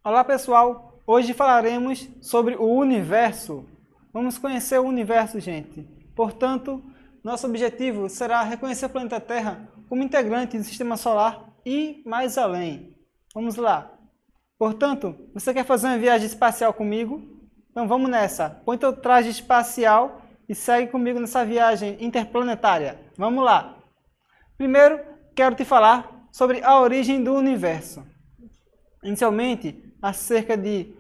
Olá pessoal, hoje falaremos sobre o universo. Vamos conhecer o universo, gente. Portanto, nosso objetivo será reconhecer o planeta Terra como integrante do Sistema Solar e mais além. Vamos lá. Portanto, você quer fazer uma viagem espacial comigo? Então vamos nessa. Põe teu traje espacial e segue comigo nessa viagem interplanetária. Vamos lá. Primeiro, quero te falar sobre a origem do universo. Inicialmente, há cerca de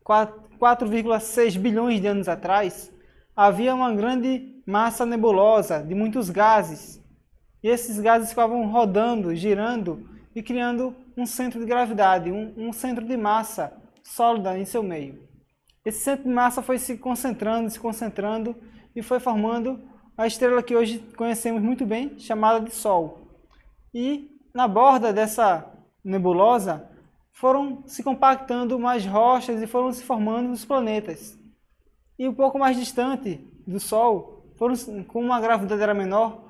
4,6 bilhões de anos atrás, havia uma grande massa nebulosa de muitos gases. E esses gases ficavam rodando, girando e criando um centro de gravidade, um centro de massa sólida em seu meio. Esse centro de massa foi se concentrando e foi formando a estrela que hoje conhecemos muito bem, chamada de Sol. E na borda dessa nebulosa foram se compactando mais rochas e foram se formando os planetas. E um pouco mais distante do Sol, com uma gravidade era menor,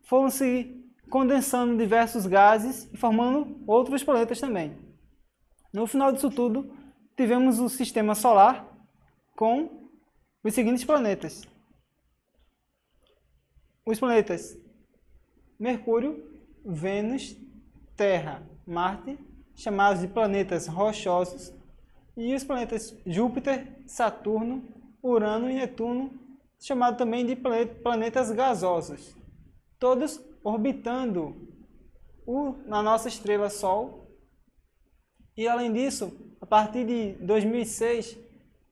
foram se condensando diversos gases e formando outros planetas também. No final disso tudo, tivemos o Sistema Solar com os seguintes planetas. Os planetas Mercúrio, Vênus, Terra, Marte, chamados de planetas rochosos, e os planetas Júpiter, Saturno, Urano e Netuno, chamados também de planetas gasosos, todos orbitando na nossa estrela Sol. E além disso, a partir de 2006,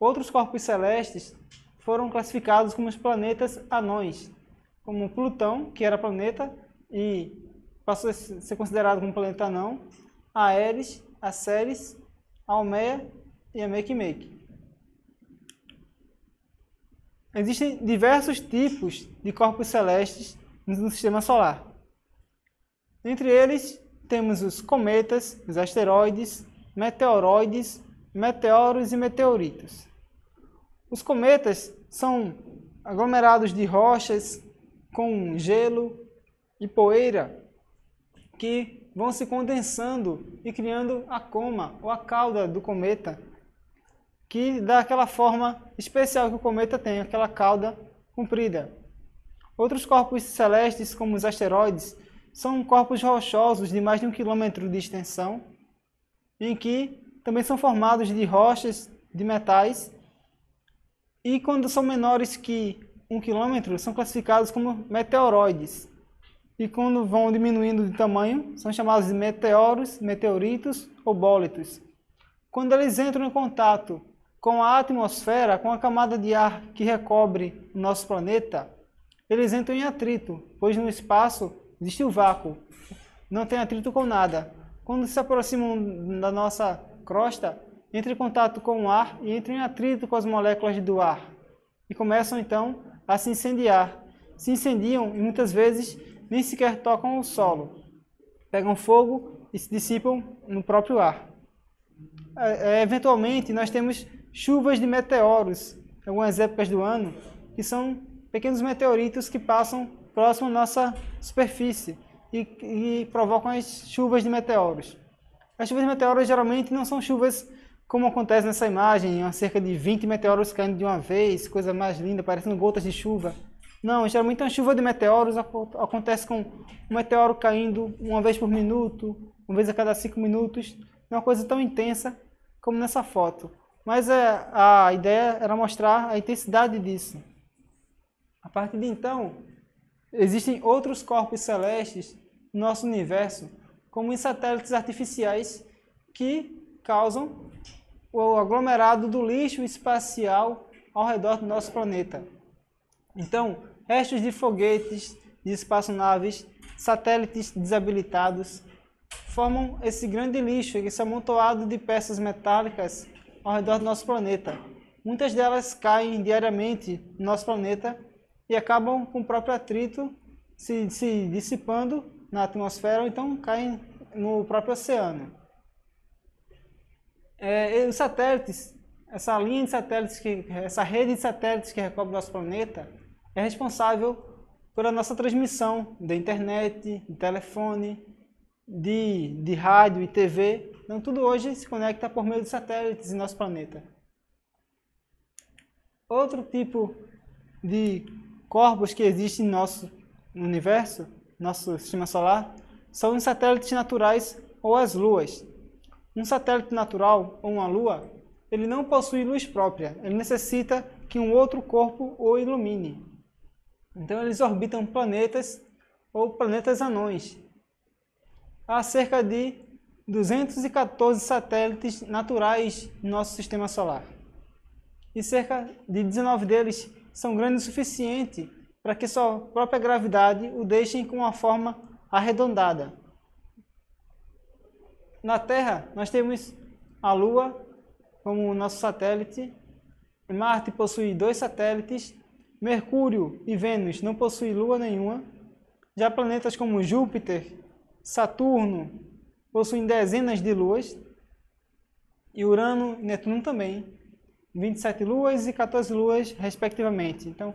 outros corpos celestes foram classificados como os planetas anões, como Plutão, que era planeta e passou a ser considerado como planeta anão, a Eris, a Ceres, a Almeia e a Makemake. Existem diversos tipos de corpos celestes no Sistema Solar. Entre eles, temos os cometas, os asteroides, meteoroides, meteoros e meteoritos. Os cometas são aglomerados de rochas com gelo e poeira que vão se condensando e criando a coma ou a cauda do cometa, que dá aquela forma especial que o cometa tem, aquela cauda comprida. Outros corpos celestes, como os asteroides, são corpos rochosos de mais de 1 quilômetro de extensão, em que também são formados de rochas, de metais, e quando são menores que 1 quilômetro, são classificados como meteoroides. E quando vão diminuindo de tamanho, são chamados de meteoros, meteoritos ou bólitos. Quando eles entram em contato com a atmosfera, com a camada de ar que recobre o nosso planeta, eles entram em atrito, pois no espaço existe o vácuo, não tem atrito com nada. Quando se aproximam da nossa crosta, entram em contato com o ar e entram em atrito com as moléculas do ar. E começam então a se incendiar. Se incendiam e muitas vezes nem sequer tocam o solo. Pegam fogo e se dissipam no próprio ar. Eventualmente, nós temos chuvas de meteoros, em algumas épocas do ano, que são pequenos meteoritos que passam próximo à nossa superfície e provocam as chuvas de meteoros. As chuvas de meteoros geralmente não são chuvas como acontece nessa imagem, cerca de 20 meteoros caindo de uma vez, coisa mais linda, parecendo gotas de chuva. Não, geralmente uma chuva de meteoros acontece com um meteoro caindo uma vez por minuto, uma vez a cada 5 minutos. É uma coisa tão intensa como nessa foto. Mas a ideia era mostrar a intensidade disso. A partir de então, existem outros corpos celestes no nosso universo, como os satélites artificiais, que causam o aglomerado do lixo espacial ao redor do nosso planeta. Então, restos de foguetes, de espaçonaves, satélites desabilitados, formam esse grande lixo, esse amontoado de peças metálicas ao redor do nosso planeta. Muitas delas caem diariamente no nosso planeta e acabam com o próprio atrito se dissipando na atmosfera ou então caem no próprio oceano. Os satélites, essa linha de satélites, essa rede de satélites que recobre o nosso planeta, é responsável pela nossa transmissão da internet, de telefone, de rádio e TV Então tudo hoje se conecta por meio de satélites em nosso planeta. Outro tipo de corpos que existe em nosso universo, nosso sistema solar, são os satélites naturais ou as luas. Um satélite natural ou uma lua, ele não possui luz própria, ele necessita que um outro corpo o ilumine. Então eles orbitam planetas ou planetas anões. Há cerca de 214 satélites naturais no nosso sistema solar. E cerca de 19 deles são grandes o suficiente para que sua própria gravidade o deixem com uma forma arredondada. Na Terra, nós temos a Lua como o nosso satélite. Marte possui 2 satélites. Mercúrio e Vênus não possuem lua nenhuma. Já planetas como Júpiter, Saturno possuem dezenas de luas. E Urano e Netuno também. 27 luas e 14 luas, respectivamente. Então,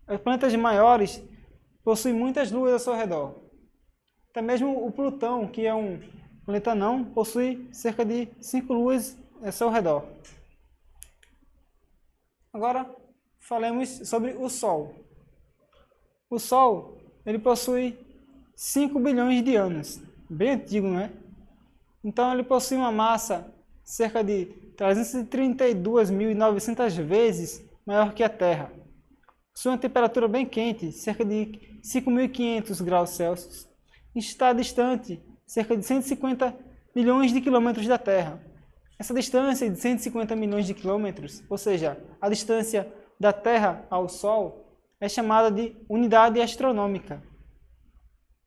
os planetas maiores possuem muitas luas ao seu redor. Até mesmo o Plutão, que é um planeta anão, possui cerca de 5 luas ao seu redor. Agora, falemos sobre o Sol. O Sol, ele possui 5 bilhões de anos. Bem antigo, não é? Então, ele possui uma massa cerca de 332.900 vezes maior que a Terra. Possui uma temperatura bem quente, cerca de 5.500 graus Celsius. Está distante cerca de 150 milhões de quilômetros da Terra. Essa distância de 150 milhões de quilômetros, ou seja, a distância da Terra ao Sol, é chamada de unidade astronômica.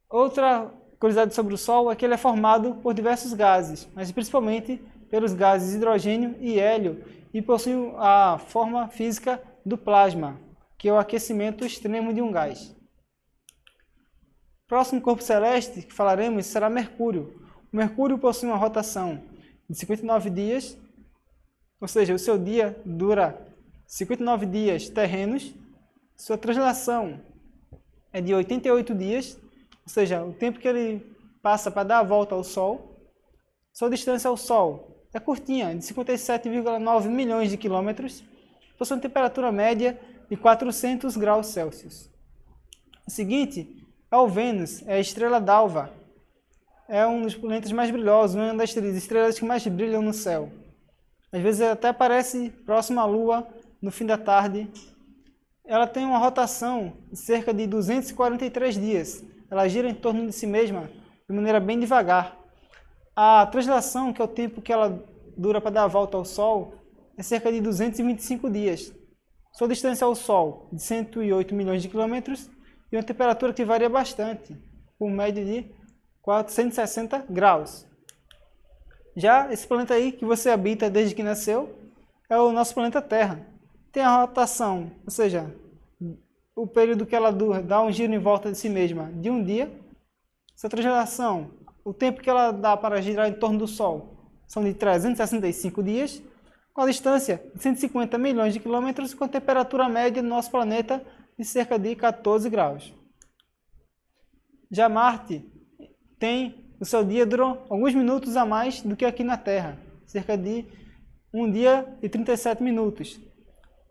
Outra curiosidade sobre o Sol é que ele é formado por diversos gases, mas principalmente pelos gases hidrogênio e hélio, e possui a forma física do plasma, que é o aquecimento extremo de um gás. O próximo corpo celeste que falaremos será Mercúrio. O Mercúrio possui uma rotação de 59 dias, ou seja, o seu dia dura 59 dias terrenos. Sua translação é de 88 dias, ou seja, o tempo que ele passa para dar a volta ao Sol. Sua distância ao Sol é curtinha, de 57,9 milhões de quilômetros, possui uma temperatura média de 400 graus Celsius. O seguinte é o Vênus, é a estrela d'alva. É um dos planetas mais brilhosos, uma das estrelas que mais brilham no céu. Às vezes até aparece próximo à Lua no fim da tarde. Ela tem uma rotação de cerca de 243 dias. Ela gira em torno de si mesma de maneira bem devagar. A translação, que é o tempo que ela dura para dar a volta ao Sol, é cerca de 225 dias. Sua distância ao Sol, de 108 milhões de quilômetros, e uma temperatura que varia bastante, por média de 460 graus. Já esse planeta aí, que você habita desde que nasceu, é o nosso planeta Terra. Tem a rotação, ou seja, o período que ela dá um giro em volta de si mesma de um dia. Essa translação, o tempo que ela dá para girar em torno do Sol, são de 365 dias, com a distância de 150 milhões de quilômetros, com a temperatura média do nosso planeta de cerca de 14 graus. Já Marte o seu dia dura alguns minutos a mais do que aqui na Terra, cerca de 1 dia e 37 minutos.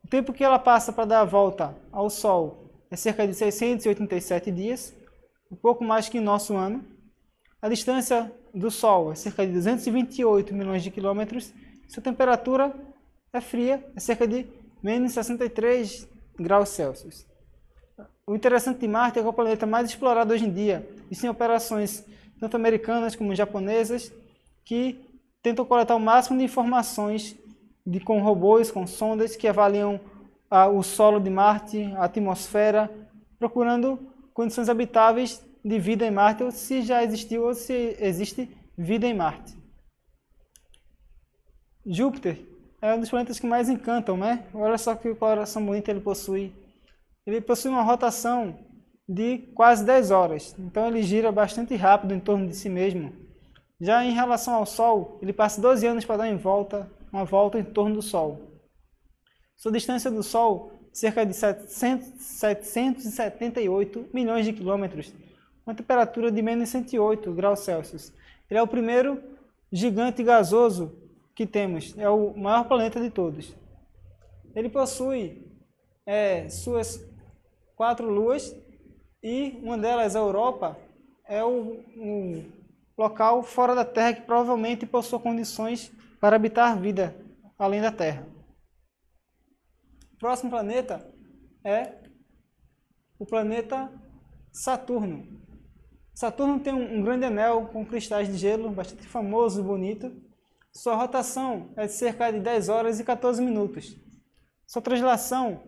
O tempo que ela passa para dar a volta ao Sol é cerca de 687 dias, um pouco mais que o nosso ano. A distância do Sol é cerca de 228 milhões de quilômetros. Sua temperatura é fria, é cerca de menos 63 graus Celsius. O interessante de Marte é que é o planeta mais explorado hoje em dia. Existem operações tanto americanas como japonesas que tentam coletar o máximo de informações com robôs, com sondas que avaliam o solo de Marte, a atmosfera, procurando condições habitáveis de vida em Marte, ou se já existiu ou se existe vida em Marte. Júpiter é um dos planetas que mais encantam, né? Olha só que coloração bonita ele possui. Ele possui uma rotação de quase 10 horas, então ele gira bastante rápido em torno de si mesmo. Já em relação ao Sol, ele passa 12 anos para dar uma volta em torno do Sol. Sua distância do Sol é cerca de 778 milhões de quilômetros, uma temperatura de menos 108 graus Celsius. Ele é o primeiro gigante gasoso que temos, é o maior planeta de todos. Ele possui suas 4 luas e uma delas, a Europa, é um local fora da Terra que provavelmente possui condições para habitar vida além da Terra. O próximo planeta é o planeta Saturno. Saturno tem um grande anel com cristais de gelo, bastante famoso e bonito. Sua rotação é de cerca de 10 horas e 14 minutos. Sua translação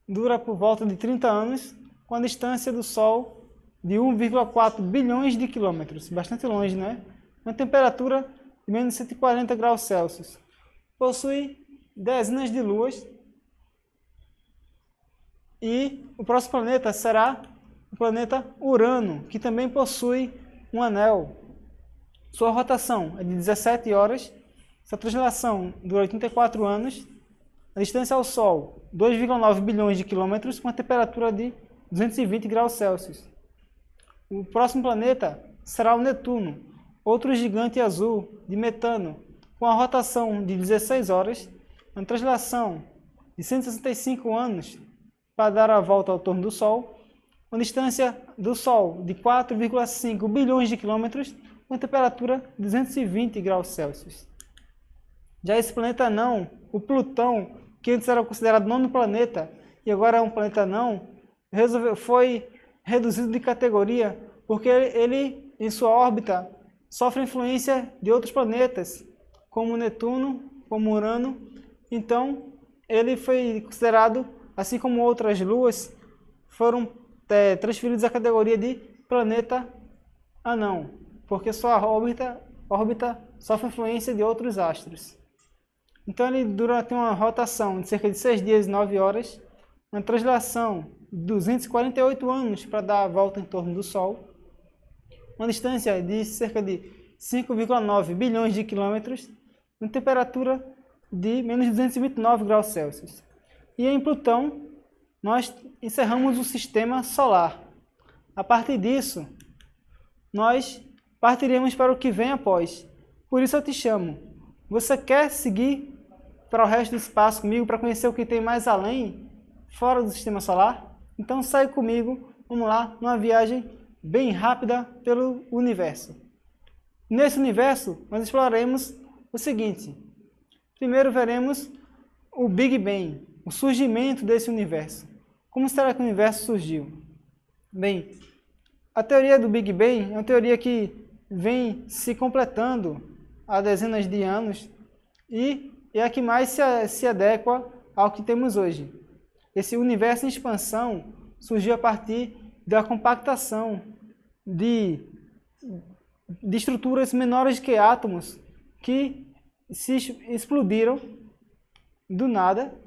dura por volta de 30 anos, com a distância do Sol de 1,4 bilhões de quilômetros, bastante longe, né? Uma temperatura de menos 140 graus Celsius. Possui dezenas de luas. E o próximo planeta será o planeta Urano, que também possui um anel. Sua rotação é de 17 horas, sua translação dura 84 anos, a distância ao Sol, 2,9 bilhões de quilômetros, com a temperatura de 220 graus Celsius. O próximo planeta será o Netuno, outro gigante azul de metano, com a rotação de 16 horas, uma translação de 165 anos para dar a volta ao torno do Sol, uma distância do Sol de 4,5 bilhões de quilômetros, com temperatura de 220 graus Celsius. Já esse planeta anão, o Plutão, que antes era considerado nono planeta e agora é um planeta anão, foi reduzido de categoria porque ele, em sua órbita, sofre influência de outros planetas, como Netuno, como Urano. Então, ele foi considerado, assim como outras luas, foram transferidos à categoria de planeta anão, porque sua órbita sofre influência de outros astros. Então ele tem uma rotação de cerca de 6 dias e 9 horas, uma translação de 248 anos para dar a volta em torno do Sol, uma distância de cerca de 5,9 bilhões de quilômetros, uma temperatura de menos 229 graus Celsius. E em Plutão, nós encerramos o sistema solar. A partir disso, nós partiremos para o que vem após. Por isso eu te chamo. Você quer seguir para o resto do espaço comigo, para conhecer o que tem mais além, fora do sistema solar? Então sai comigo, vamos lá, numa viagem bem rápida pelo universo. Nesse universo, nós exploraremos o seguinte. Primeiro veremos o Big Bang, o surgimento desse universo. Como será que o universo surgiu? Bem, a teoria do Big Bang é uma teoria que vem se completando há dezenas de anos e é a que mais se adequa ao que temos hoje. Esse universo em expansão surgiu a partir da compactação de estruturas menores que átomos que se explodiram do nada.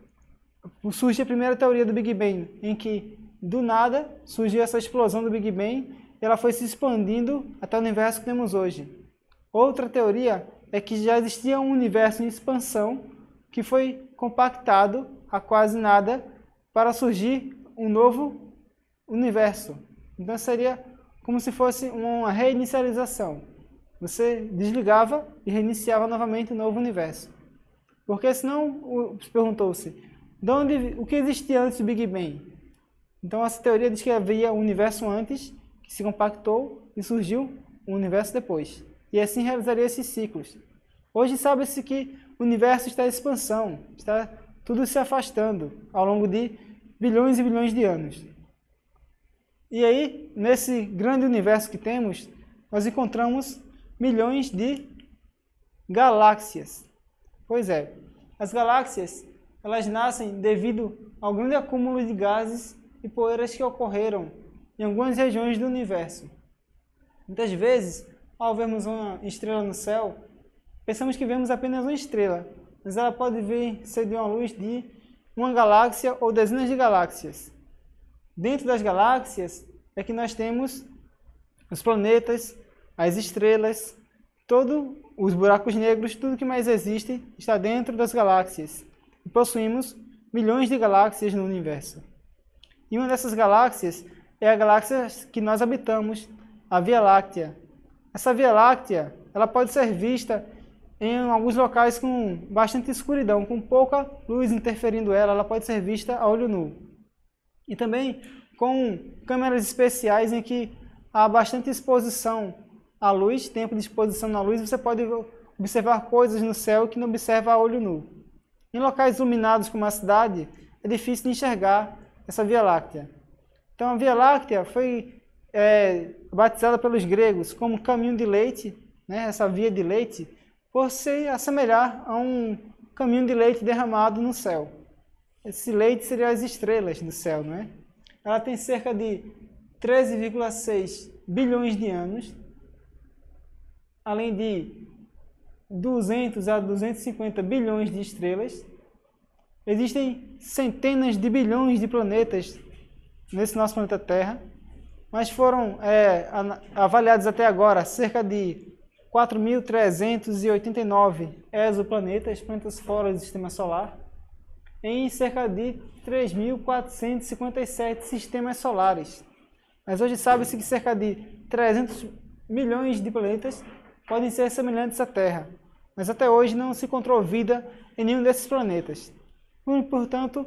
Surge a primeira teoria do Big Bang, em que do nada surgiu essa explosão do Big Bang e ela foi se expandindo até o universo que temos hoje. Outra teoria é que já existia um universo em expansão que foi compactado a quase nada para surgir um novo universo. Então seria como se fosse uma reinicialização. Você desligava e reiniciava novamente um novo universo. Porque senão, perguntou-se, o que existia antes do Big Bang? Então essa teoria diz que havia um universo antes, que se compactou e surgiu um universo depois. E assim realizaria esses ciclos. Hoje sabe-se que o universo está em expansão, está tudo se afastando ao longo de bilhões e bilhões de anos. E aí, nesse grande universo que temos, nós encontramos milhões de galáxias. Pois é, as galáxias elas nascem devido ao grande acúmulo de gases e poeiras que ocorreram em algumas regiões do universo. Muitas vezes, ao vermos uma estrela no céu, pensamos que vemos apenas uma estrela, mas ela pode ser de uma luz de uma galáxia ou dezenas de galáxias. Dentro das galáxias é que nós temos os planetas, as estrelas, todos os buracos negros, tudo que mais existe está dentro das galáxias. E possuímos milhões de galáxias no universo. E uma dessas galáxias é a galáxia que nós habitamos, a Via Láctea. Essa Via Láctea ela pode ser vista em alguns locais com bastante escuridão, com pouca luz interferindo ela pode ser vista a olho nu. E também com câmeras especiais em que há bastante exposição à luz, tempo de exposição na luz, você pode observar coisas no céu que não observa a olho nu. Em locais iluminados como a cidade, é difícil de enxergar essa Via Láctea. Então a Via Láctea foi batizada pelos gregos como caminho de leite, né, essa via de leite, por se assemelhar a um caminho de leite derramado no céu. Esse leite seriam as estrelas do céu, não é? Ela tem cerca de 13,6 bilhões de anos, além de 200 a 250 bilhões de estrelas. Existem centenas de bilhões de planetas nesse nosso planeta Terra, mas foram avaliados até agora cerca de 4.389 exoplanetas, planetas fora do Sistema Solar, em cerca de 3.457 sistemas solares. Mas hoje sabe-se que cerca de 300 milhões de planetas podem ser semelhantes à Terra, mas até hoje não se encontrou vida em nenhum desses planetas. Portanto,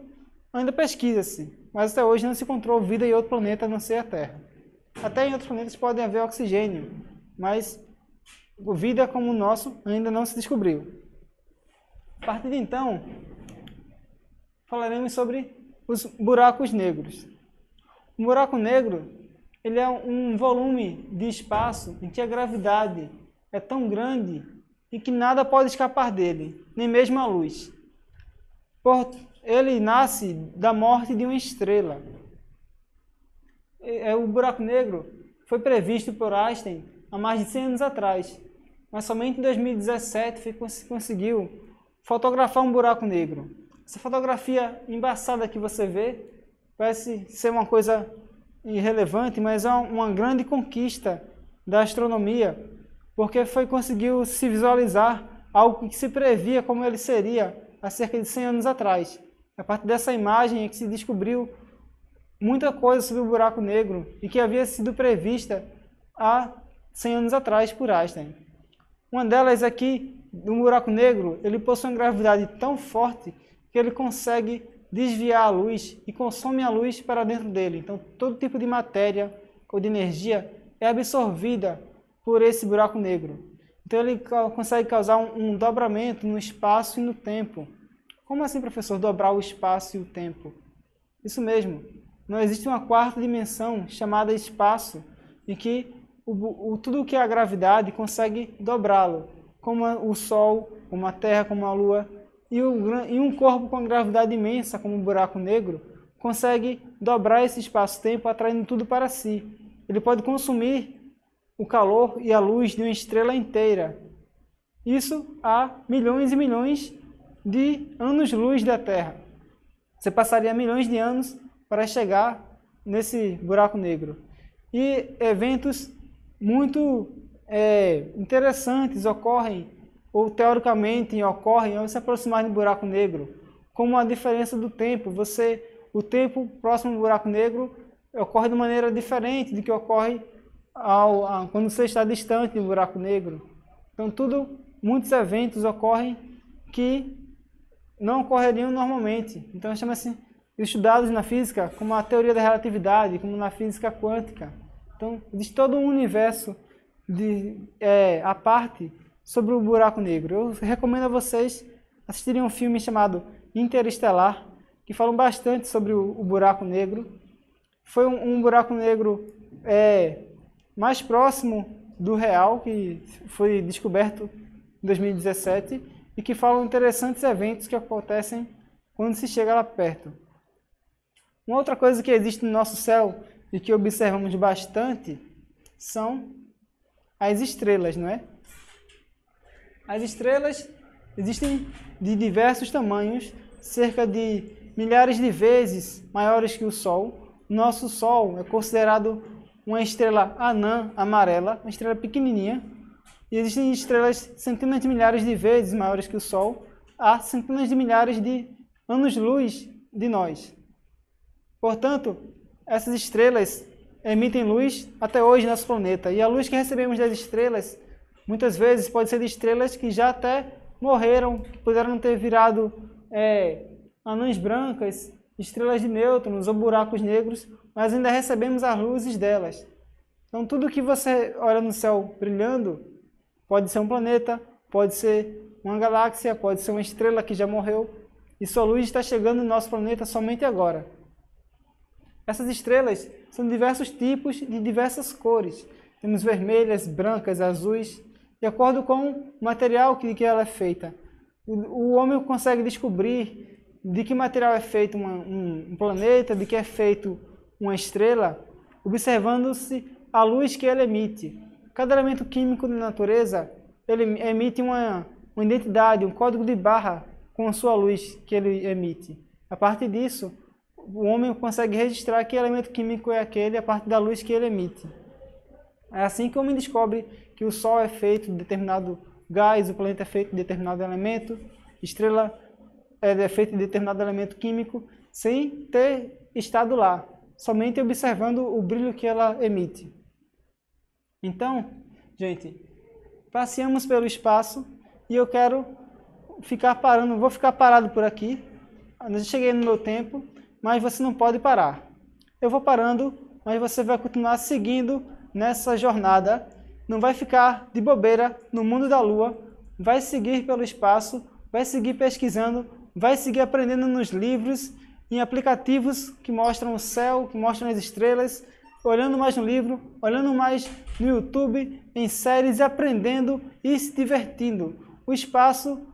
ainda pesquisa-se, mas até hoje não se encontrou vida em outro planeta a não ser a Terra. Até em outros planetas podem haver oxigênio, mas vida como o nosso ainda não se descobriu. A partir de então, falaremos sobre os buracos negros. Um buraco negro ele é um volume de espaço em que a gravidade é tão grande e que nada pode escapar dele, nem mesmo a luz. Ele nasce da morte de uma estrela. O buraco negro foi previsto por Einstein há mais de 100 anos atrás, mas somente em 2017 conseguiu fotografar um buraco negro. Essa fotografia embaçada que você vê parece ser uma coisa irrelevante, mas é uma grande conquista da astronomia, porque conseguiu se visualizar algo que se previa como ele seria há cerca de 100 anos atrás. A partir dessa imagem é que se descobriu muita coisa sobre o buraco negro e que havia sido prevista há 100 anos atrás por Einstein. Uma delas é que um buraco negro ele possui uma gravidade tão forte que ele consegue desviar a luz e consome a luz para dentro dele. Então, todo tipo de matéria ou de energia é absorvida por esse buraco negro. Então, ele consegue causar um dobramento no espaço e no tempo. Como assim, professor, dobrar o espaço e o tempo? Isso mesmo. Não existe uma quarta dimensão chamada espaço em que tudo o que é a gravidade consegue dobrá-lo, como o Sol, como a Terra, como a Lua. E um corpo com gravidade imensa, como um buraco negro, consegue dobrar esse espaço-tempo, atraindo tudo para si. Ele pode consumir o calor e a luz de uma estrela inteira. Isso há milhões e milhões de anos-luz da Terra. Você passaria milhões de anos para chegar nesse buraco negro. E eventos muito interessantes ocorrem, ou teoricamente ocorrem, ao se aproximar do buraco negro, como a diferença do tempo. O tempo próximo do buraco negro ocorre de maneira diferente do que ocorre quando você está distante do buraco negro. Então, muitos eventos ocorrem que não ocorreriam normalmente. Então, chama-se estudados na física como a teoria da relatividade, como na física quântica. Então, existe todo um universo à parte sobre o buraco negro. Eu recomendo a vocês assistirem um filme chamado Interestelar, que fala bastante sobre o buraco negro. Foi um buraco negro mais próximo do real, que foi descoberto em 2017, e que falam interessantes eventos que acontecem quando se chega lá perto. Uma outra coisa que existe no nosso céu e que observamos bastante são as estrelas, não é? As estrelas existem de diversos tamanhos, cerca de milhares de vezes maiores que o Sol. Nosso Sol é considerado uma estrela anã amarela, uma estrela pequenininha. E existem estrelas centenas de milhares de vezes maiores que o Sol, há centenas de milhares de anos-luz de nós. Portanto, essas estrelas emitem luz até hoje no nosso planeta. E a luz que recebemos das estrelas Muitas vezes pode ser de estrelas que já até morreram, que puderam ter virado anãs brancas, estrelas de nêutrons ou buracos negros, mas ainda recebemos as luzes delas. Então tudo que você olha no céu brilhando pode ser um planeta, pode ser uma galáxia, pode ser uma estrela que já morreu, e sua luz está chegando no nosso planeta somente agora. Essas estrelas são de diversos tipos, de diversas cores. Temos vermelhas, brancas, azuis, de acordo com o material que ela é feita. O homem consegue descobrir de que material é feito um planeta, de que é feito uma estrela, observando-se a luz que ele emite. Cada elemento químico da natureza ele emite uma identidade, um código de barra com a sua luz que ele emite. A partir disso, o homem consegue registrar que elemento químico é aquele a partir da luz que ele emite. É assim que o homem descobre que o Sol é feito de determinado gás, o planeta é feito de determinado elemento, estrela é feita de determinado elemento químico, sem ter estado lá, somente observando o brilho que ela emite. Então, gente, passeamos pelo espaço e eu quero vou ficar parado por aqui. Eu cheguei no meu tempo, mas você não pode parar. Eu vou parando, mas você vai continuar seguindo nessa jornada. Não vai ficar de bobeira no mundo da Lua, vai seguir pelo espaço, vai seguir pesquisando, vai seguir aprendendo nos livros, em aplicativos que mostram o céu, que mostram as estrelas, olhando mais no livro, olhando mais no YouTube, em séries, aprendendo e se divertindo. O espaço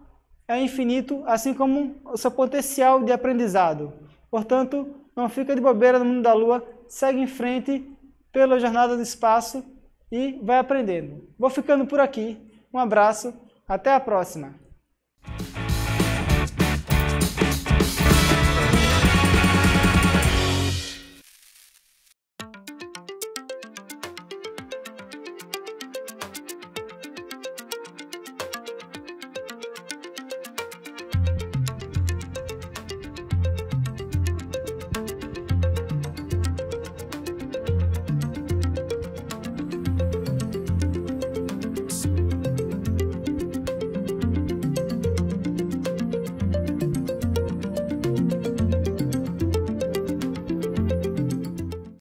é infinito, assim como o seu potencial de aprendizado. Portanto, não fica de bobeira no mundo da Lua, segue em frente pela jornada do espaço e vai aprendendo. Vou ficando por aqui. Um abraço, até a próxima!